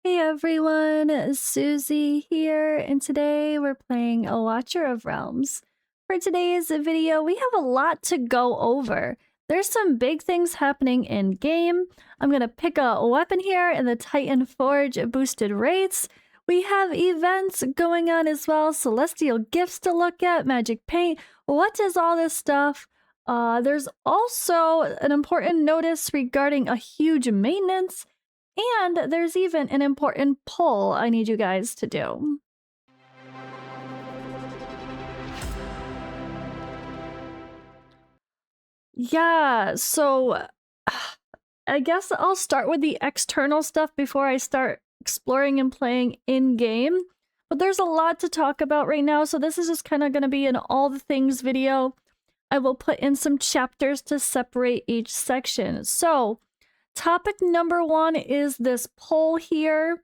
Hey everyone, Suzi here, and today we're playing A Watcher of Realms. For today's video, we have a lot to go over. There's some big things happening in game. I'm gonna pick a weapon here in the Titan Forge boosted rates. We have events going on as well, celestial gifts to look at, magic paint. What is all this stuff? There's also an important notice regarding a huge maintenance. And there's even an important poll I need you guys to do. Yeah, so I guess I'll start with the external stuff before I start exploring and playing in-game. But there's a lot to talk about right now, so this is just kind of going to be an all the things video. I will put in some chapters to separate each section. So, topic number 1 is this poll here.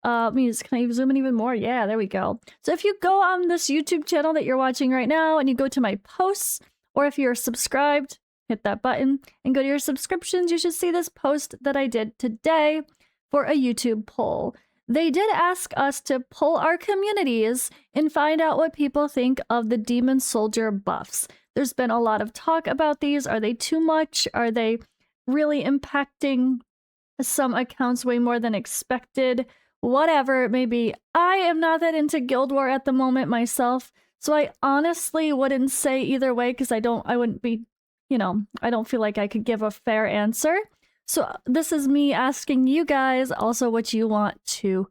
Can I zoom in even more? Yeah, there we go. So if you go on this YouTube channel that you're watching right now and you go to my posts, or if you're subscribed, hit that button and go to your subscriptions, you should see this post that I did today for a YouTube poll. They did ask us to poll our communities and find out what people think of the Demon Soldier buffs. There's been a lot of talk about these. Are they too much? Are they really impacting some accounts way more than expected? Whatever it may be. I am not that into Guild War at the moment myself, so I honestly wouldn't say either way because I wouldn't be, I don't feel like I could give a fair answer. So this is me asking you guys also what you want to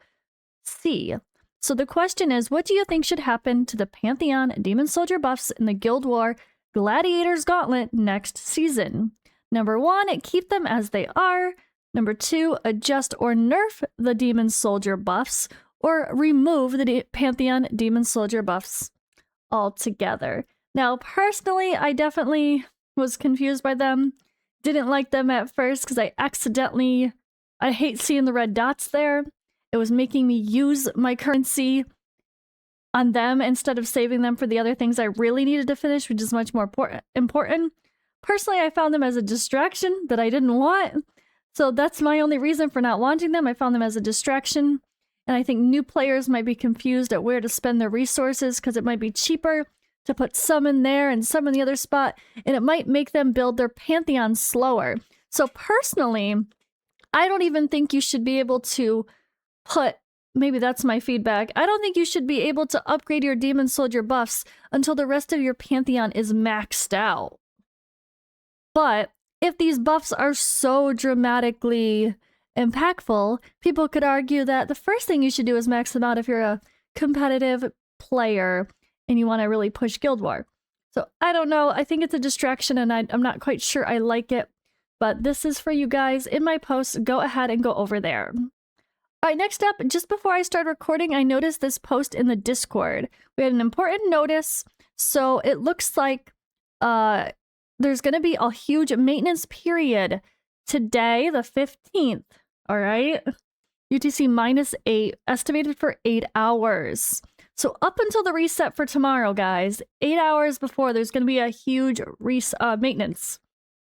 see. So the question is, what do you think should happen to the Pantheon Demon Soldier buffs in the Guild War Gladiators Gauntlet next season? Number 1, keep them as they are. Number 2, adjust or nerf the Demon Soldier buffs, or remove the Pantheon Demon Soldier buffs altogether. Now, personally, I definitely was confused by them. Didn't like them at first because I hate seeing the red dots there. It was making me use my currency on them instead of saving them for the other things I really needed to finish, which is much more important. Personally, I found them as a distraction that I didn't want. So that's my only reason for not wanting them. I found them as a distraction. And I think new players might be confused at where to spend their resources because it might be cheaper to put some in there and some in the other spot. And it might make them build their Pantheon slower. So personally, I don't even think you should be able to put... Maybe that's my feedback. I don't think you should be able to upgrade your Demon Soldier buffs until the rest of your Pantheon is maxed out. But if these buffs are so dramatically impactful, people could argue that the first thing you should do is max them out if you're a competitive player and you want to really push Guild War. So I don't know. I think it's a distraction and I'm not quite sure I like it. But this is for you guys in my posts. Go ahead and go over there. All right, next up, just before I start recording, I noticed this post in the Discord. We had an important notice. So it looks like there's going to be a huge maintenance period today, the 15th, all right? UTC -8, estimated for 8 hours. So up until the reset for tomorrow, guys, 8 hours before, there's going to be a huge maintenance.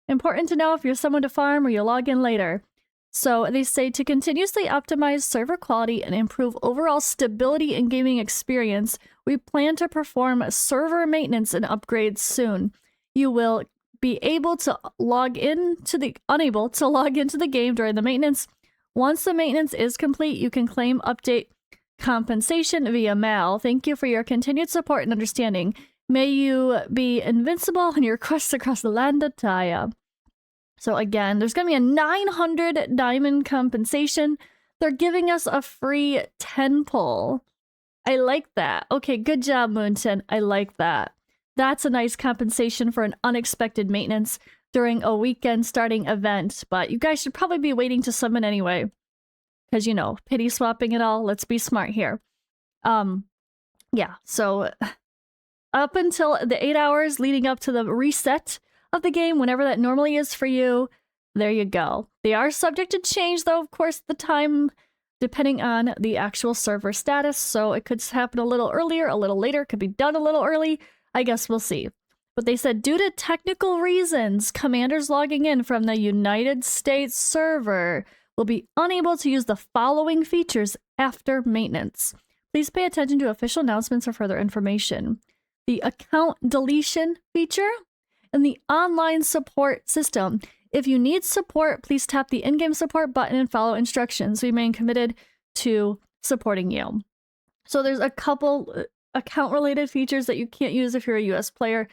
Important to know if you're someone to farm or you log in later. So they say to continuously optimize server quality and improve overall stability and gaming experience, we plan to perform server maintenance and upgrades soon. You will be unable to log into the game during the maintenance. Once the maintenance is complete, you can claim update compensation via mail. Thank you for your continued support and understanding. May you be invincible in your quests across the land of Taya. So again, there's going to be a 900 diamond compensation. They're giving us a free 10 pull. I like that. Okay, good job, Moonton. I like that. That's a nice compensation for an unexpected maintenance during a weekend starting event. But you guys should probably be waiting to summon anyway. Because, pity swapping it all. Let's be smart here. Yeah, so up until the 8 hours leading up to the reset of the game, whenever that normally is for you, there you go. They are subject to change, though, of course, the time, depending on the actual server status. So it could happen a little earlier, a little later, could be done a little early. I guess we'll see. But they said, due to technical reasons, commanders logging in from the United States server will be unable to use the following features after maintenance. Please pay attention to official announcements for further information. The account deletion feature and the online support system. If you need support, please tap the in-game support button and follow instructions. We remain committed to supporting you. So there's a couple account-related features that you can't use if you're a US player,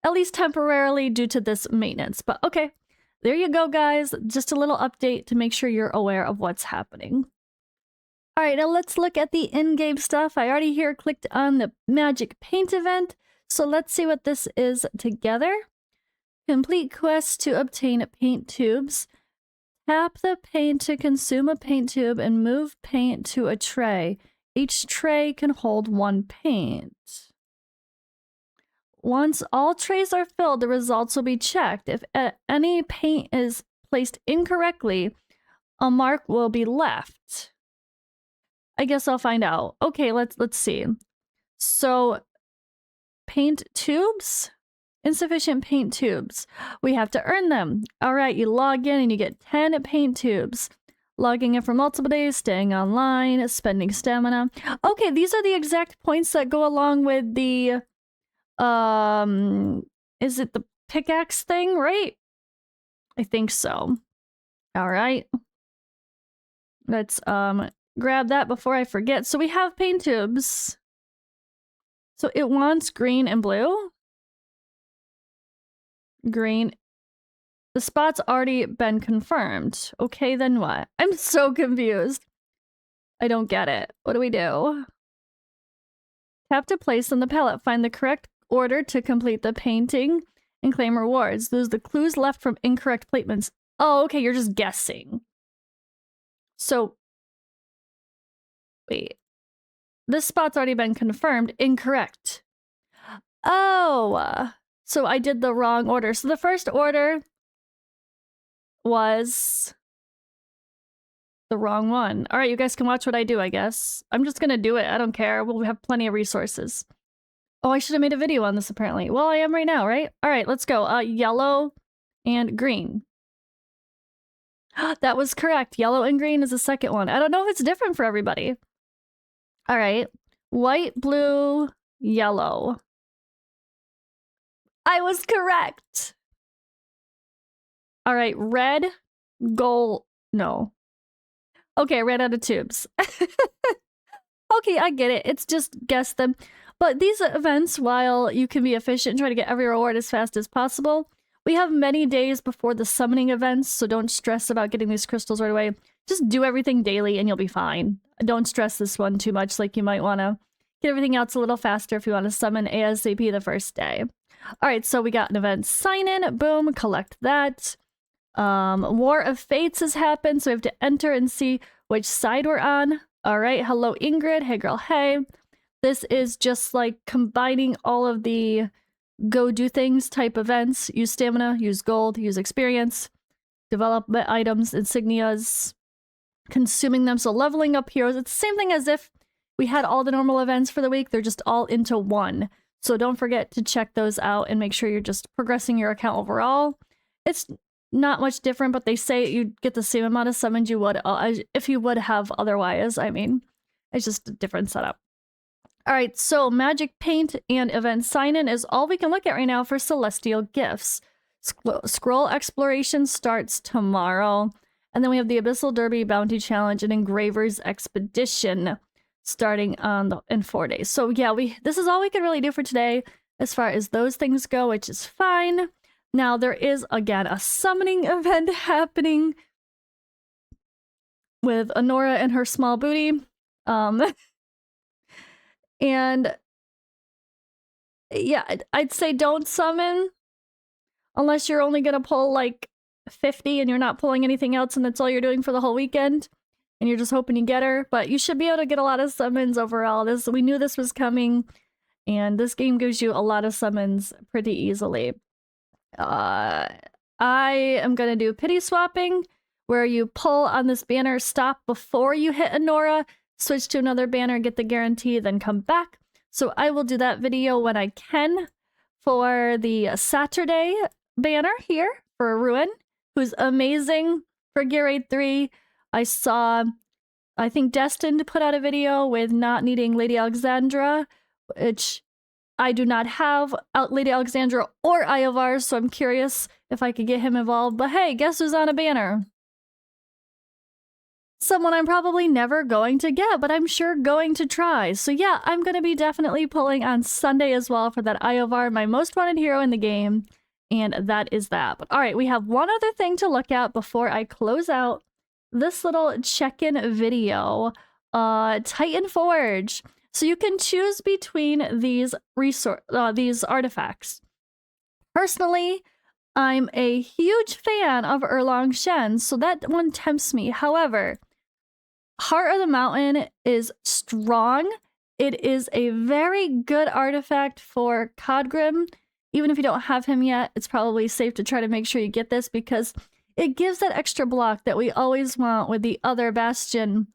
at least temporarily due to this maintenance. But okay, there you go, guys. Just a little update to make sure you're aware of what's happening. All right, now let's look at the in-game stuff. I already here clicked on the Magic Paint event. So let's see what this is together. Complete quests to obtain paint tubes. Tap the paint to consume a paint tube and move paint to a tray. Each tray can hold 1 paint. Once all trays are filled, the results will be checked. If any paint is placed incorrectly, a mark will be left. I guess I'll find out. Okay, let's see. So, paint tubes? Insufficient paint tubes. We have to earn them. All right, you log in and you get 10 paint tubes. Logging in for multiple days, staying online, spending stamina. Okay, these are the exact points that go along with the is it the pickaxe thing, right? I think so. All right. Let's grab that before I forget. So we have paint tubes. So it wants green and blue. Green. The spot's already been confirmed. Okay, then what? I'm so confused. I don't get it. What do we do? Tap to place on the palette. Find the correct order to complete the painting and claim rewards. Those are the clues left from incorrect placements. Oh, okay, you're just guessing. So, wait. This spot's already been confirmed. Incorrect. Oh, so I did the wrong order. So the first order was the wrong one. All right, you guys can watch what I do, I guess. I'm just gonna do it. I don't care. We'll have plenty of resources. Oh, I should have made a video on this, apparently. Well, I am right now, right? All right, let's go. Yellow and green. That was correct. Yellow and green is the second one. I don't know if it's different for everybody. All right. White, blue, yellow. I was correct. All right, red, gold. No. Okay, I ran out of tubes. Okay, I get it. It's just guess them. But these events, while you can be efficient and try to get every reward as fast as possible, we have many days before the summoning events, so don't stress about getting these crystals right away. Just do everything daily and you'll be fine. Don't stress this one too much, like you might want to get everything else a little faster if you want to summon ASAP the first day. All right, so we got an event sign in, boom, collect that. War of Fates has happened, so we have to enter and see which side we're on. All right, hello Ingrid, hey girl, hey. This is just like combining all of the go do things type events. Use stamina, use gold, use experience, development items, insignias, consuming them. So leveling up heroes. It's the same thing as if we had all the normal events for the week. They're just all into one. So don't forget to check those out and make sure you're just progressing your account overall. It's not much different, but they say you get the same amount of summons you would if you would have otherwise. I mean, it's just a different setup. All right, so Magic Paint and Event Sign-In is all we can look at right now for Celestial Gifts. Scroll Exploration starts tomorrow. And then we have the Abyssal Derby Bounty Challenge and Engraver's Expedition starting in 4 days. So yeah, this is all we can really do for today as far as those things go, which is fine. Now there is, again, a summoning event happening with Honora and her small booty. And yeah, I'd say don't summon unless you're only gonna pull like 50 and you're not pulling anything else and that's all you're doing for the whole weekend and you're just hoping you get her. But you should be able to get a lot of summons overall. We knew this was coming, and this game gives you a lot of summons pretty easily. I am gonna do pity swapping, where you pull on this banner, stop before you hit Honora, switch to another banner, get the guarantee, then come back. So I will do that video when I can for the Saturday banner here for Ruin, who's amazing for Gear Raid 3. I saw, I think Destined put out a video with not needing Lady Alexandra, which I do not have Lady Alexandra or Iovar, so I'm curious if I could get him involved. But hey, guess who's on a banner? Someone I'm probably never going to get, but I'm sure going to try. So yeah, I'm going to be definitely pulling on Sunday as well for that Iovar, my most wanted hero in the game. And that is that. But all right, we have one other thing to look at before I close out this little check-in video. Titan Forge. So you can choose between these artifacts. Personally, I'm a huge fan of Erlong Shen, so that one tempts me. However, Heart of the Mountain is strong. It is a very good artifact for Codgrim. Even if you don't have him yet, it's probably safe to try to make sure you get this because it gives that extra block that we always want with the other Bastion,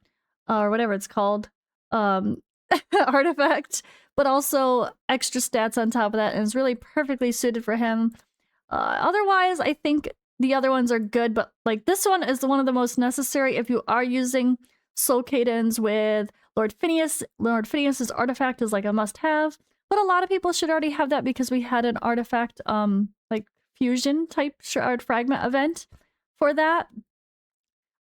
or whatever it's called, artifact, but also extra stats on top of that, and it's really perfectly suited for him. Otherwise, I think the other ones are good, but like this one is one of the most necessary if you are using Soul Cadens with Lord Phineas. Lord Phineas's artifact is like a must-have, but a lot of people should already have that because we had an artifact, like fusion type shard fragment event for that.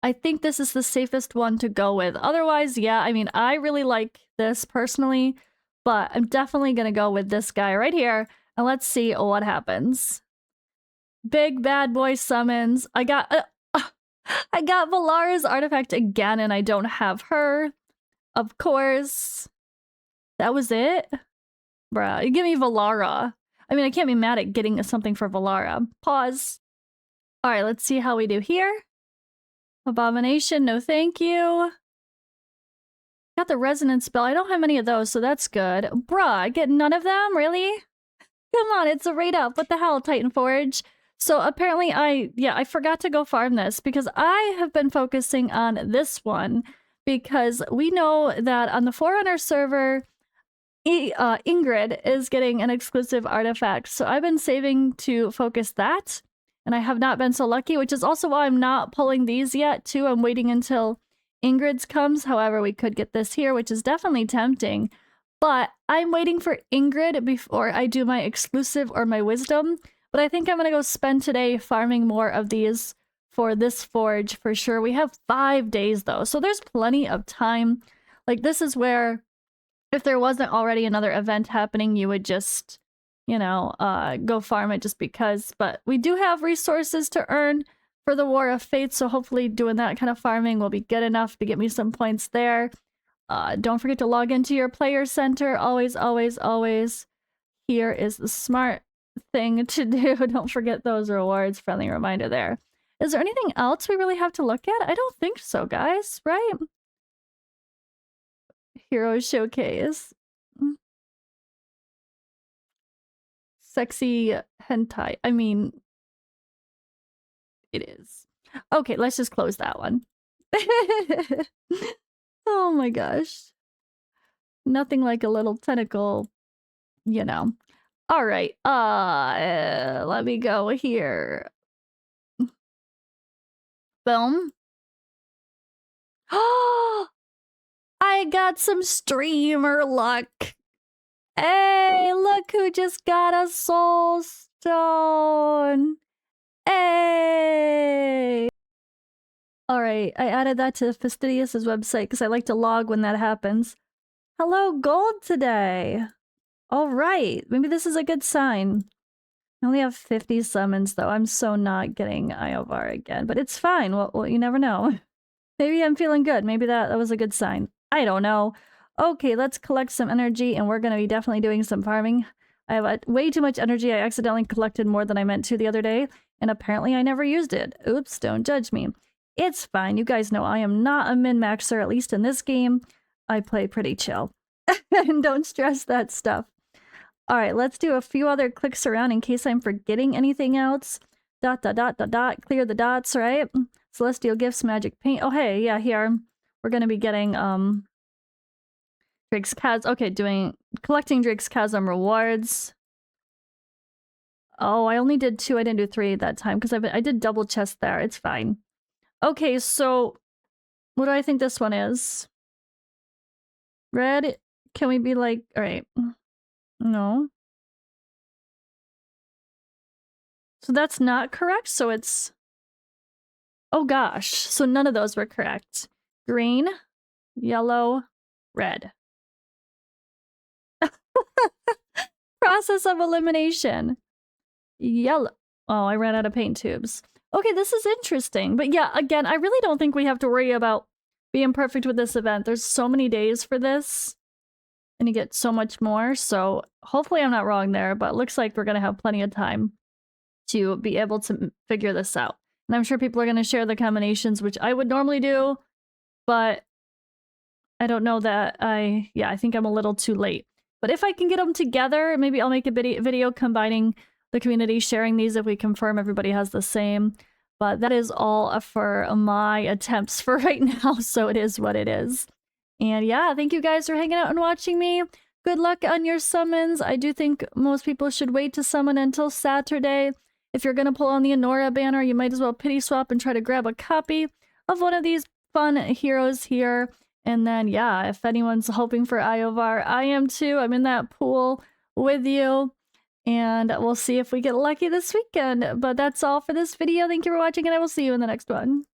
I think this is the safest one to go with. Otherwise, yeah, I mean, I really like this personally, but I'm definitely gonna go with this guy right here, and let's see what happens. Big bad boy summons. I got Valara's artifact again, and I don't have her. Of course. That was it? Bruh, give me Valara. I mean, I can't be mad at getting something for Valara. Pause. Alright, let's see how we do here. Abomination, no thank you. Got the resonance spell. I don't have many of those, so that's good. Bruh, I get none of them? Really? Come on, it's a rate up. What the hell, Titan Forge? So apparently I forgot to go farm this because I have been focusing on this one because we know that on the Forerunner server, Ingrid is getting an exclusive artifact. So I've been saving to focus that, and I have not been so lucky, which is also why I'm not pulling these yet too. I'm waiting until Ingrid's comes. However, we could get this here, which is definitely tempting. But I'm waiting for Ingrid before I do my exclusive or my wisdom. But I think I'm going to go spend today farming more of these for this forge for sure. We have 5 days though, so there's plenty of time. Like this is where if there wasn't already another event happening, you would just, you know, go farm it just because. But we do have resources to earn for the War of Fate, so hopefully doing that kind of farming will be good enough to get me some points there. Don't forget to log into your player center. Always, always, always. Here is the smart thing to do. Don't forget those rewards. Friendly reminder there. Is there anything else we really have to look at? I don't think so, guys, right? Hero Showcase. Sexy hentai. I mean, it is. Okay, let's just close that one. Oh my gosh. Nothing like a little tentacle, you know. All right. Let me go here. Boom. Oh, I got some streamer luck. Hey, look who just got a soul stone. Hey. All right, I added that to Fastidious's website because I like to log when that happens. Hello, gold today. All right, maybe this is a good sign. I only have 50 summons, though. I'm so not getting Iovar again, but it's fine. Well, you never know. Maybe I'm feeling good. Maybe that was a good sign. I don't know. Okay, let's collect some energy, and we're going to be definitely doing some farming. I have way too much energy. I accidentally collected more than I meant to the other day, and apparently I never used it. Oops, don't judge me. It's fine. You guys know I am not a min-maxer, at least in this game. I play pretty chill. And don't stress that stuff. Alright, let's do a few other clicks around in case I'm forgetting anything else. Dot, dot, dot, dot, dot. Clear the dots, right? Celestial Gifts, Magic Paint. Oh, hey, yeah, here. We're gonna be getting, Drake's Chasm. Okay, collecting Drake's Chasm rewards. Oh, I only did 2. I didn't do 3 that time because I did double chest there. It's fine. Okay, so What do I think this one is? Red? Can we be like... Alright. No. So that's not correct, so it's... Oh gosh, so none of those were correct. Green, yellow, red. Process of elimination. Yellow. Oh, I ran out of paint tubes. Okay, this is interesting. But yeah, again, I really don't think we have to worry about being perfect with this event. There's so many days for this. And you get so much more. So hopefully I'm not wrong there, but it looks like we're going to have plenty of time to be able to figure this out. And I'm sure people are going to share the combinations, which I would normally do. But I don't know that I think I'm a little too late. But if I can get them together, maybe I'll make a video combining the community, sharing these if we confirm everybody has the same. But that is all for my attempts for right now, so it is what it is. And yeah, thank you guys for hanging out and watching me. Good luck on your summons. I do think most people should wait to summon until Saturday. If you're going to pull on the Anora banner, you might as well pity swap and try to grab a copy of one of these fun heroes here. And then, yeah, if anyone's hoping for Iovar, I am too. I'm in that pool with you. And we'll see if we get lucky this weekend. But that's all for this video. Thank you for watching, and I will see you in the next one.